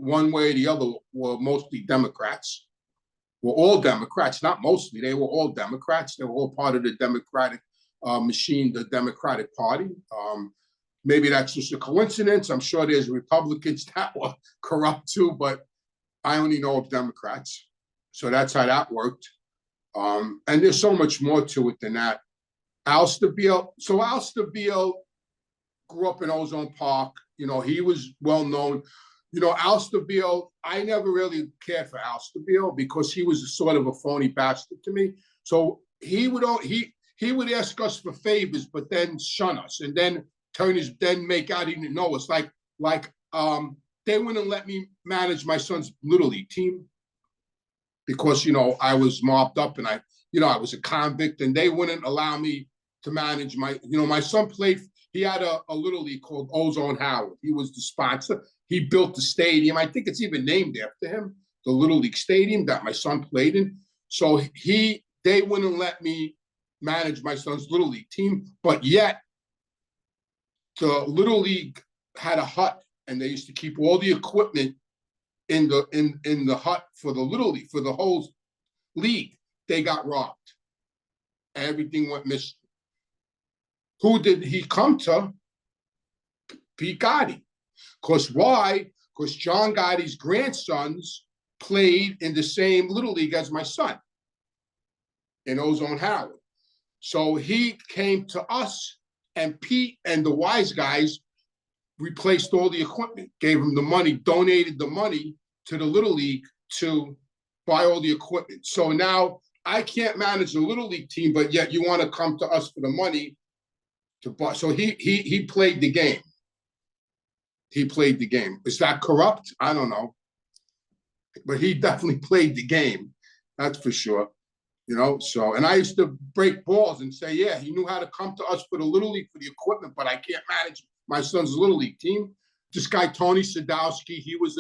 one way or the other, were mostly Democrats. Were all Democrats, not mostly. They were all Democrats. They were all part of the Democratic machine, the Democratic Party. Maybe that's just a coincidence. I'm sure there's Republicans that were corrupt too, but I only know of Democrats. So that's how that worked. And there's so much more to it than that. Al Stabile grew up in Ozone Park. You know, he was well known. You know, Al Stabile, I never really cared for Al Stabile because he was a sort of a phony bastard to me. So he would ask us for favors, but then shun us, and then make out he didn't know us. Like they wouldn't let me manage my son's Little League team because, you know, I was mopped up and I was a convict, and they wouldn't allow me to manage my son played. He had a Little League called Ozone Howard. He was the sponsor. He built the stadium. I think it's even named after him, the Little League Stadium that my son played in. So they wouldn't let me manage my son's Little League team, but yet the Little League had a hut, and they used to keep all the equipment in the hut for the Little League, for the whole league. They got robbed. Everything went missing. Who did he come to? Pete Gotti. Because why? Because John Gotti's grandsons played in the same Little League as my son in Ozone Howard. So he came to us, and Pete and the wise guys replaced all the equipment, gave him the money, donated the money to the Little League to buy all the equipment. So now I can't manage the Little League team, but yet you want to come to us for the money to buy. So he played the game. He played the game. Is that corrupt? I don't know. But he definitely played the game. That's for sure. You know, so, and I used to break balls and say, yeah, he knew how to come to us for the Little League, for the equipment, but I can't manage my son's Little League team. This guy, Tony Sadowski, he was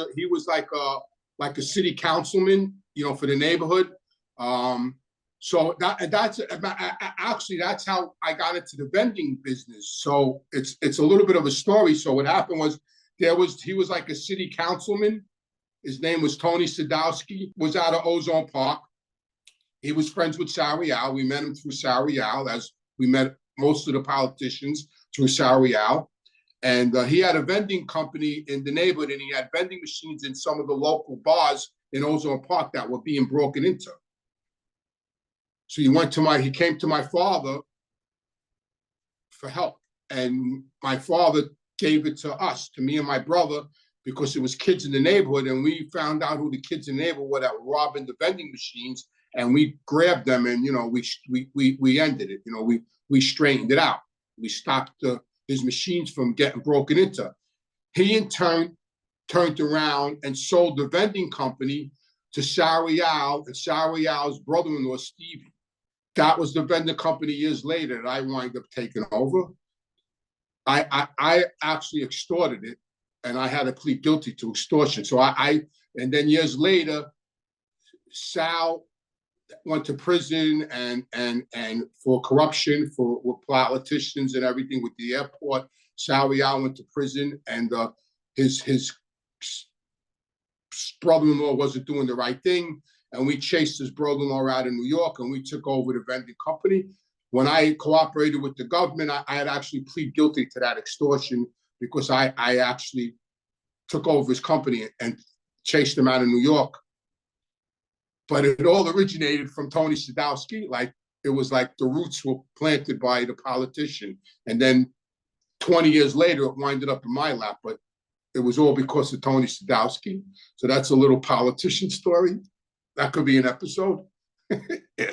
like a city councilman, you know, for the neighborhood. So that's how I got into the vending business. So it's a little bit of a story. So what happened was he was like a city councilman. His name was Tony Sadowski, was out of Ozone Park. He was friends with Sarial. We met him through Sarial, as we met most of the politicians through Sarial. And he had a vending company in the neighborhood, and he had vending machines in some of the local bars in Ozone Park that were being broken into. So he came to my father for help. And my father gave it to us, to me and my brother, because it was kids in the neighborhood. And we found out who the kids in the neighborhood were that were robbing the vending machines. And we grabbed them, and, you know, we ended it. You know, we straightened it out. We stopped his machines from getting broken into. He in turn turned around and sold the vending company to Sarial and Sarial's brother-in-law, Stevie. That was the vending company years later that I wound up taking over. I actually extorted it, and I had to plead guilty to extortion. So and then years later, Sal went to prison and for corruption with politicians and everything with the airport. Sarial went to prison, and his brother-in-law wasn't doing the right thing, and we chased his brother-in-law out in New York, and we took over the vending company. When I cooperated with the government, I had actually plead guilty to that extortion, because I actually took over his company and chased him out of New York. But it all originated from Tony Sadowski. Like, it was like the roots were planted by the politician. And then 20 years later, it winded up in my lap. But it was all because of Tony Sadowski. So that's a little politician story. That could be an episode. Yeah.